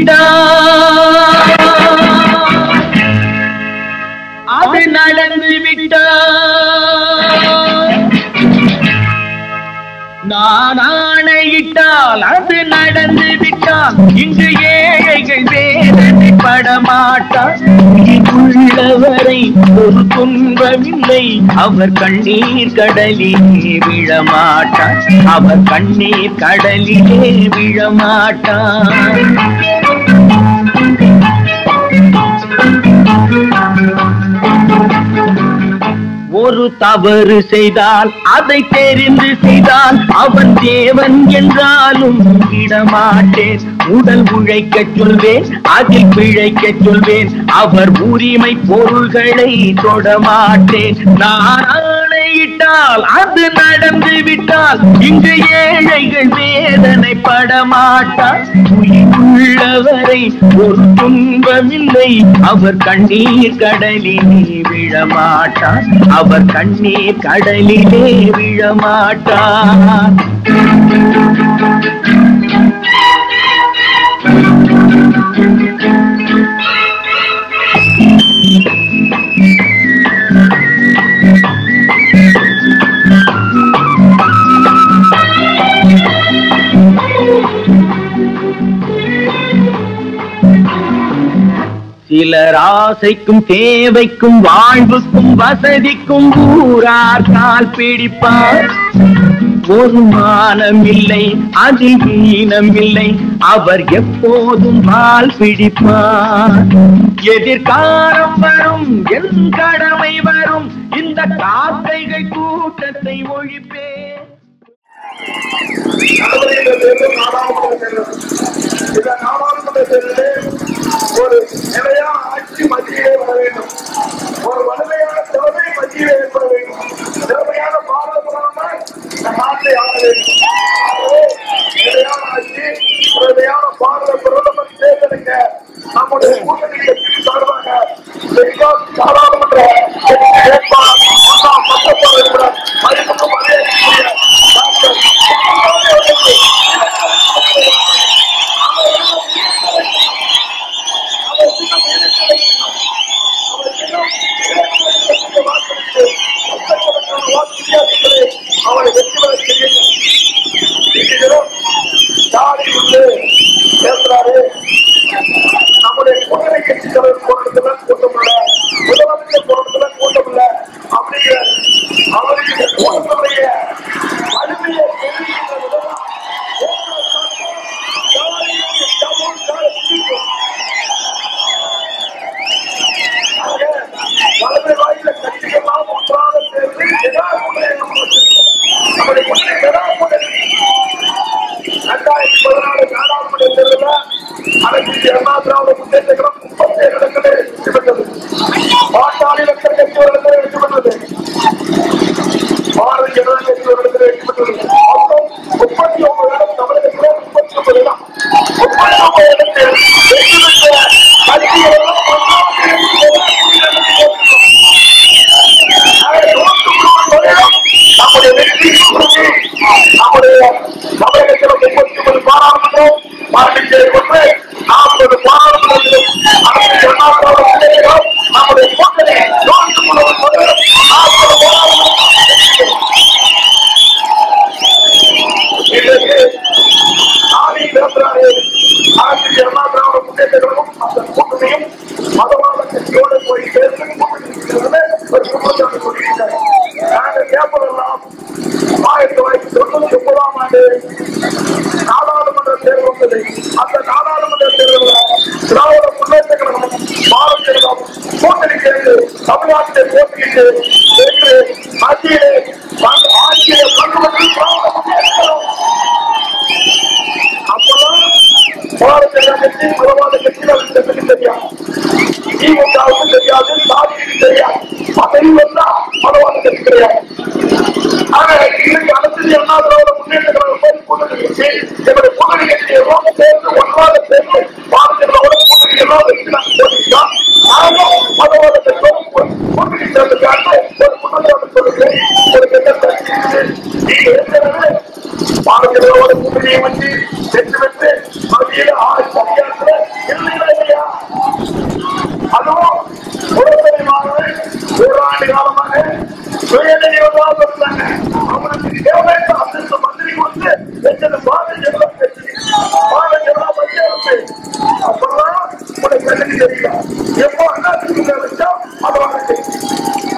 விட்டால் அது நடந்து விட்டால் நான் ஆணையிட்டால் அது நடந்து விட்டால் இன்று ஏழைகள் வேதனைப்பட மாட்டார். உள்ளவரை ஒரு துன்பமில்லை அவர் கண்ணீர் கடலிலே விழமாட்டார். அவர் கண்ணீர் கடலிலே விழமாட்டார். ஒரு தவறு செய்தால் அதை தெரிந்து செய்தால் அவன் தேவன் என்றாலும் விடமாட்டேன். உடல் உழைக்க சொல்வேன் அதில் பிழைக்க சொல்வேன். அவர் உரிமை பொருள்களை தொடமாட்டேன். நான் ஆணையிட்டால் அது நடந்து விட்டால் இங்கு ஏழைகள் வேதனைப்பட மாட்டார். உள்ளவரை ஒரு துன்பமில்லை அவர் கண்ணீர் கடலிலே விழமாட்டார். அவர் கண்ணீர் கடலிலே விழமாட்டார். சிலர் ஆசைக்கும் தேவைக்கும் வாழ்வுக்கும் வசதிக்கும் ஊரார் கால் பிடிப்பார். ஒரு மானம் இல்லை அதில் ஈனம் இல்லை அவர் எப்போதும் கால் பிடிப்பார். எதிர்காலம் வரும் என் கடமை வரும் இந்த காக்கைகள் கூட்டத்தை ஒழிப்பேன். ஒரு நிலையான ஆட்சி மத்தியிலே வர வேண்டும். ஒரு வலிமையான தலைமை மத்தியிலே ஏற்பட வேண்டும். திறமையான பாராளுமன்றம் இந்த நாட்டை ஆள வேண்டும். நிலையான ஆட்சி திறமையான பிரதமர் தேர்தலுக்கு நம்முடைய கூட்டணி கட்சியின் சார்பாக பாராளுமன்ற வேட்பாளர் மதிப்புக்கும் மரியாதைக்குரிய டாக்டர் அவரை வெற்றி பெற செய்யும். பேசுறாரு நம்முடைய கூட்டணி கட்சி தலைவர் போராட்டத்துல கூட்டம் இல்ல, முதலமைச்சர் போராட்டத்துல கூட்டம் இல்ல அப்படிங்கிற அவருடைய கூட்டத்துடைய வலிமையை தெரிவிக்கின்ற விதமா வலிமை வாயில கட்சிகள்லாம் ஒன்றாக சேர்ந்து நம்முடைய கூட்டணி 2014 நாடாளுமன்ற தேர்தலில் அனைத்து அண்ணா திராவிட முன்னேற்ற கழகம் 37 இடங்களில் வெற்றி பெற்றது. பாட்டாளி மக்கள் கட்சி ஒரு இடத்தில் வெற்றி பெற்றது. பாரதிய ஜனதா கட்சி ஒரு இடத்தில் வெற்றி பெற்றது. மொத்தம் 39 இடம் தமிழகத்தில் 39 இடம் 39 இடத்தில் வெற்றி பெற்ற கட்சிகள் நம்முடைய வெற்றி நம்முடைய தமிழகத்தில் 39 பாராளுமன்றம் பாண்டிச்சேரி ஒன்று 40 பாராளுமன்றத்திலும் நம்முடைய கூட்டணி 40 பாராளுமன்றம் இதற்கு நாளை பேசுறாரு. பாரதிய ஜனதா திராவிட முன்னேற்ற கழகம் அந்த கூட்டணியும் மதவாத கட்சியோடு போய் பேசி ஒரு குற்றச்சாட்டு சொல்லியிருக்காங்க. நாங்கள் கேட்பதெல்லாம் 1999ஆம் ஆண்டு நாடாளுமன்ற தேர்தல் வந்தது. அந்த நாடாளுமன்ற தேர்தலில் திராவிட முன்னேற்ற கழகம் பாரதிய ஜனதா கூட்டணி சேர்ந்து தமிழ்நாட்டை போட்டியிட்டு வென்று மத்தியிலே ஆட்சியை பங்குபற்றி அப்பதான் பாரதிய ஜனதா கட்சி மதவாத கட்சிகள் தெரியாது, திமுகவுக்கு தெரியாது, சாதிக்கு தெரியாது, பதவி வந்தா மதவாத கட்சி கிடையாது. ஆக இன்னைக்கு அரசியல் அண்ணா திராவிட முன்னேற்ற கழகம் கூட்டணி கட்சி என்னுடைய கூட்டணி கட்சியை சேர்ந்து ஒன்றாக சேர்ந்து பாரதிய ஜனதாவோட கூட்டணி எல்லாம் போட்டிட்டா நானும் மதவாத கட்சியோட கூட்டணி சேர்ந்துக்காக ஒரு குற்றச்சாட்டு சொல்லுங்க. ஒரு நீங்க ஏற்கனவே பாரதிய ஜனதாவோட கூட்டணியை வச்சு வெற்றி பெற்று மத்தியில் 6 அதிகாரத்தில் அதுவும் முதன்மையாக ஓராண்டு காலமாக சுயநினைவாக இருந்தாங்க. அவனுக்கு தேவையான அந்த மந்திரி கொடுத்து எத்தனை பாரதிய ஜனதா கட்சி அப்பெல்லாம் உனக்கு கண்ணுக்கு தெரியல. எப்போ அண்ணா திமுக வச்சா அது வாழ்க்கை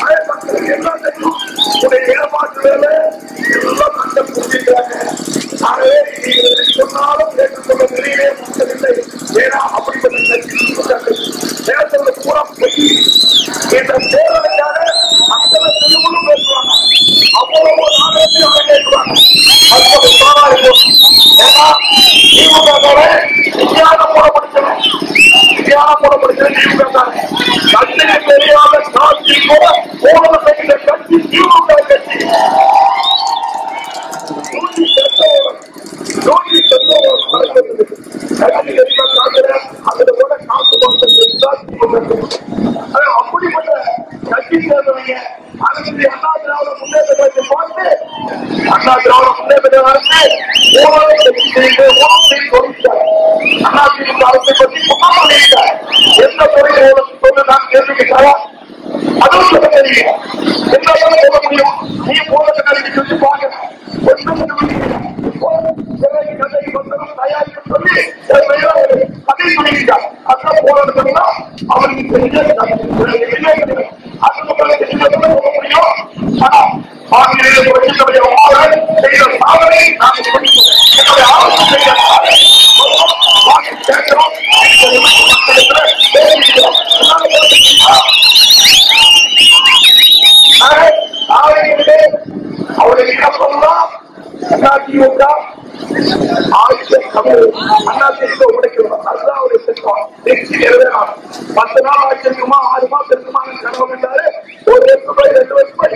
அதே மக்களுக்கு எல்லாத்தையும் உடைய ஏமாற்று வேலை எல்லாம் கண்ட புரிஞ்சுக்கிறாங்க. ஆகவே சொன்னாலும் ஏற்றுக்கொள்ள தெரியவே முடியவில்லை. ஏன்னா அப்படிப்பட்ட நேரத்தில் பூரா போய் இந்த தேர்தலுக்காக அத்தனை செல்வங்களும் பேசுவாங்க. அவ்வளவு நாளைக்கு அதை கேட்கிறாங்க. அது சாரா இருக்கும். ஏன்னா திமுக விஞ்ஞானம் போடப்படுத்தணும். விஞ்ஞானம் போடப்படுத்தணும் திமுக கட்சிக்கு தெரியாத காட்சி கூட ஊழல் செய்கிற கட்சி திமுக கட்சி. அப்படிப்பட்ட கட்சி சேர்ந்தவங்க அண்ணா திராவிட முன்னேற்ற கழகத்தை பார்த்து அண்ணா திராவிட முன்னேற்ற அரசு ஊழலை அண்ணா திமுக அரசை பற்றி புகார் பண்ணியிருக்கார். எந்த துறையில் ஊழல் சொல்லு நான் கேள்விக்கிட்டாரா? அதுவும் சொல்ல தெரியும். என்ன சொல்ல முடியும்? நீ ஊழலை கல்வி சொல்லி பாக்க தயாரிப்பு சொல்லி கதை சொல்லிட்டார். அதான் போராட்டம்னா அவருக்கு தெரிஞ்ச அவருடைய என்ன சொல்லலாம்? அதிமுக ஆட்சி அதிமுக உடைக்கணும். அதுதான் அவருடைய திட்டம். 10 நாள் ஆட்சி இருக்குமா 6 மாசம் இருக்குமா கனவு என்றாரு. 1 லட்சம் ரூபாய் 2 லட்சம் ரூபாய்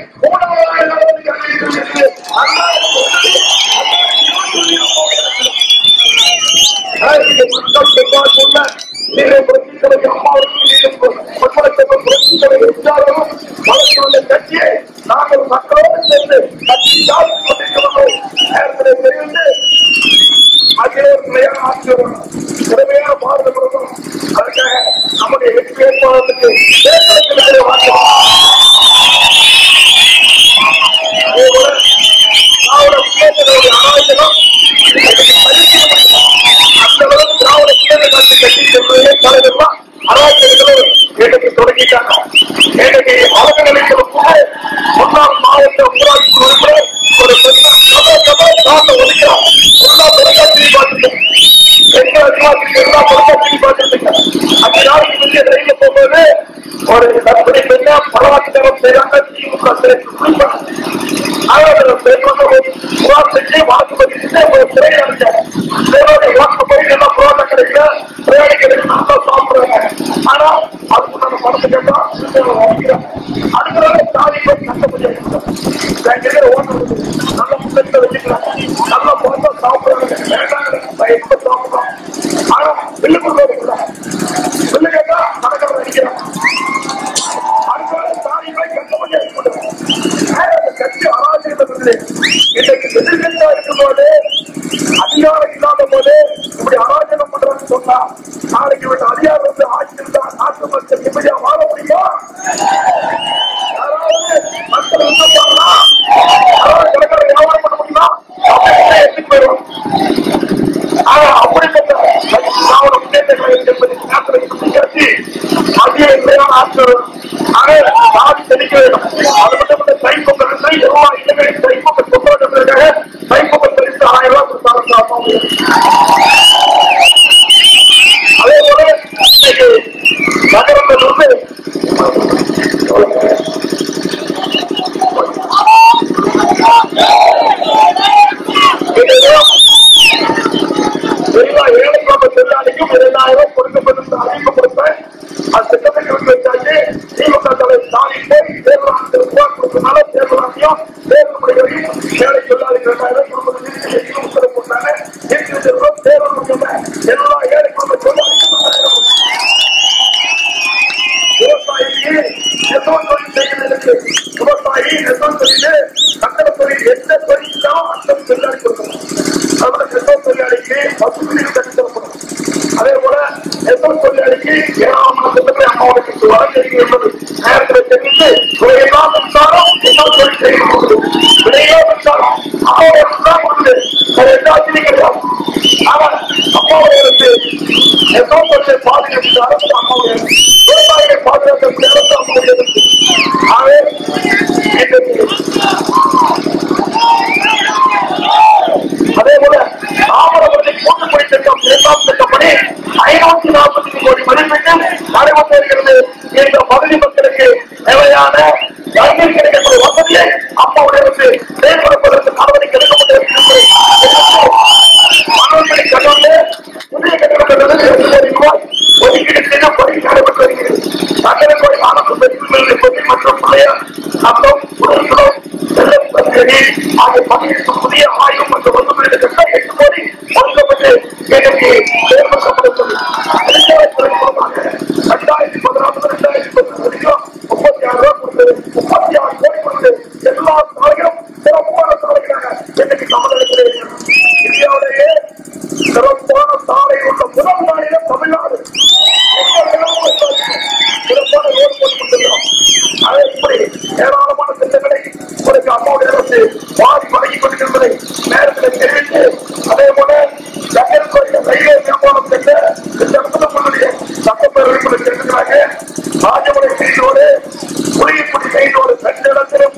கட்சியை நாங்கள் மக்களோடு சேர்ந்து கட்சி தெரிந்து மகிழ்ச்சியான ஆட்சியோடு திறமையான பாரதம் அதற்காக நம்முடைய வெற்றி வேட்பாளருக்கு அதேபோல திராவிட முன்னேற்றங்களுடைய அநாயகம் அந்த அளவுக்கு திராவிட முன்னேற்ற கட்சி என்பதை தலைவர்களா அராஜகங்களும் இன்னைக்கு தொடங்கிட்டாங்க. இன்னைக்கு வழக்குகளை கூட முன்னாள் மாவட்ட ஊராட்சி உறுப்பினர் ஒரு ஒதுக்கிறார். எல்லா தொலைக்காட்சியும் பார்த்துருக்கேன். எல்லா தொலைக்காட்சியும் பார்த்துருக்கேன். அந்த நாளைக்கு முந்தைய ரயிலில் போகும்போது ஒரு தற்படி பெண்ணா பலவாக்கிரம் செய்யறாங்க. திமுக புகார் செஞ்சு வாக்கு பதிச்சு ஒரு சிறையில் அடிச்சாங்க. வாக்கு போய் எல்லாம் புரோட்டம் கிடைக்கல, பிரயாணி கிடைக்கல, நல்லா சாப்பிடுறாங்க. ஆனா அதுக்கு நம்ம பணத்தை கேட்டா அடுத்த சாதி போய் கஷ்டப்பட்டு நல்ல முன்னெடுத்து வச்சுக்கிறாங்க. நல்லா பொருத்தா சாப்பிடுறாங்க. வேண்டாம் சாப்பிடுறோம். ஆனா பில்லு கொடுக்க பில்லு கேட்டா நடக்கிறத அடிக்கிறாங்க. அடுத்த சாதி போய் கஷ்டப்பட்டு கட்சி அராஜகத்தை இன்னைக்கு எதிர்கட்சியா இருக்கும் போது அதிகாரம் இல்லாத போது இப்படி அராஜகம் பண்றதுன்னு சொன்னா நாளைக்கு விட்டு அதிகாரம் வந்து ஆட்சி இருந்தா நாட்டு மக்கள் நிம்மதியா வாழ முடியும்? யாராவது மக்கள் விண்ணப்பாங்களா? யாராவது கிடக்கிற வியாபாரம் பண்ண முடியுமா? அப்படியே எடுத்துட்டு போயிடும். ஆனா அப்படிப்பட்ட திராவிட முன்னேற்ற கழகம் என்பதை கட்சி மத்திய நிலையான ஆட்சி சாதி தெளிக்க வேண்டும். அது மட்டும் தைப்பொங்கல் எவ்வளவு இளைஞரை தைப்பொங்கல் கொண்டாடுறதுக்காக தைப்பொங்கல் தெரிவித்து 1000 ரூபாய் கொடுத்தாங்க. அதே போல இன்னைக்கு நகரத்தில் வந்து ஏழைக்காம தொழிலாளிக்கும் 2000 கொடுக்கப்பட்டு அறிவிக்கப்படுத்த அந்த திட்டத்தை வச்சாச்சு. திமுக தலைவர் ஸ்டாலின் போய் தேர்தல் ரூபாய் கொடுத்தனால தேர்தலையும் தேர்தல் முறைகளையும் ஏழை தொழிலாளிகள் 2000 கொடுப்பது உத்தரவு போட்டாங்க. தேர்தல் முடிஞ்ச எல்லா ஏழை குடும்ப தொழிலாளிகளும் விவசாயிக்கு நெசவு தொழில் செய்கிறதுக்கு விவசாயி நெசவு தொழில் கட்டட தொழில் எந்த தொழிலும் அந்த தொழிலாளி கொடுக்கணும். அதோட நெசவு தொழிலாளிக்கு 10 கட்டி தரப்படும். அதே போல நெசவு தொழிலாளிக்கு 7ஆம் திட்டத்தை அம்மாவுக்கு அப்பாவுடைய தான் கொடுக்குது. வேற எந்த ஆட்சியும் கிடையாது. ஆனா அப்பாவுடைய அரசு எத்தோப்பத்தை பாதுகாப்பு அரசு அம்மாவுடைய விவசாயிகளை பாதுகாக்கக்கூடிய அரசு அம்மாவுடைய அரசு. ஆகவே அதே போல தாமரபரணி கூட்டுப்பணி திட்டம் 2ஆம் திட்டப்படி 540 கோடி மதிப்பீட்டில் நடைபெற்று வருகிறது. இந்த பகுதி மக்களுக்கு தேவையான தண்ணீர் கிடைக்கக்கூடிய வசதியை அம்மாவுடைய அரசு செயல்படுத்துவதற்கு நடவடிக்கை எடுக்கப்பட்டிருக்கிறது. மணல்களை கட்டணே புதிய கட்டணங்கள் 2 கோடி ரூபாய் ஒதுக்கீடு செய்து பணி நடைபெற்று வருகிறது. சங்கரக்கோடி ஆனந்த பகுதி மற்றும் பிள்ளையார் சட்டம் புதுக்குளம் செல்லம் பகுதி ஆகிய பகுதிக்கு புதிய ஆய்வு மற்றும் ஒதுக்கீடு கட்ட 8 கோடி ஒதுக்கப்பட்டு இன்றைக்கு செயல்படுத்தப்படுகிறது. 2016 வரைக்கும் 36 ரூபாய் கொடுத்தது, 36 கோடி கொடுத்தது. எல்லா சாலைகளும் சிறப்பான சாலைகளாக இன்றைக்கு தமிழகத்தில் இந்தியாவிலேயே சிறப்பான சாலை உள்ள முதல் மாநிலம் தமிழ்நாடு. சிறப்பான ரோடு போட்டுக்கொண்டிருக்கிறோம். அதை இப்படி ஏராளமான திட்டங்களை உங்களுக்கு அம்மாவுடைய அரசு வாரி வழங்கிக் கொண்டிருப்பதை நேரத்தில் தெரிவித்து, அதே போல ரயில்வே வியாபாரம் சென்ற இந்த இடத்துல சட்டப்பேரவை தெரிவிக்கிறாங்க. ராஜமலை செய்தியோடு புலியக்குடி செய்தியோடு 2 இடத்திலும்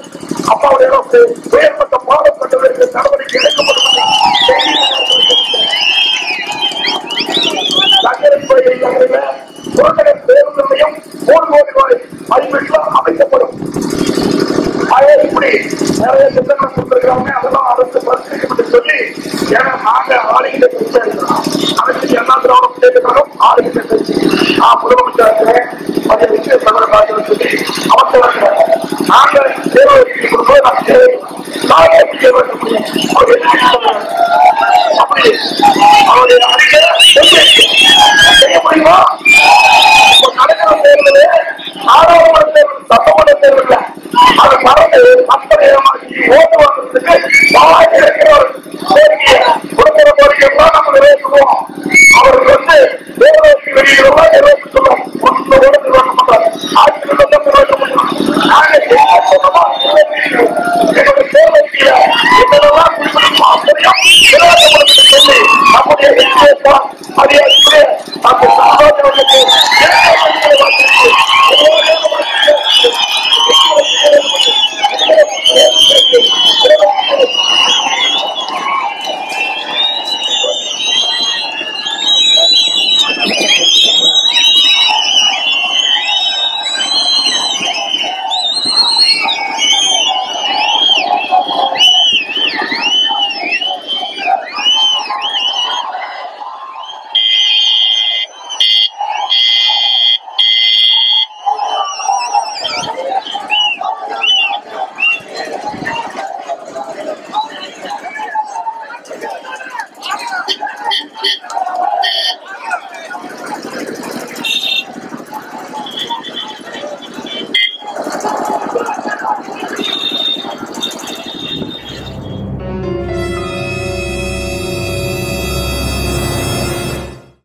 அம்மாவுடைய அரசு உயர்மட்ட பாடம் கட்டுவதற்கு நடவடிக்கை எடுக்கப்பட்டுள்ளது. புறநகர் பேருந்து நிலையம் 3 கோடி ரூபாய் மதிப்பீட்டில் அமைக்கப்படும். இப்படி நிறைய திட்டங்கள் கொடுத்திருக்கிறாங்க. அதெல்லாம் அரசு பரிசீலிக்கப்பட்டு சொல்லி, ஏன்னா நாங்க ஆளுகிட்ட பேசிட்டே இருக்கிறோம். அரசு எல்லா திராவிடம் சேர்த்துக்கிறோம். ஆளுகிட்ட பேசி முதலமைச்சர் விஷயம் சொல்லி அமைச்சர் நாங்க தேர்வு கொடுக்கும்போது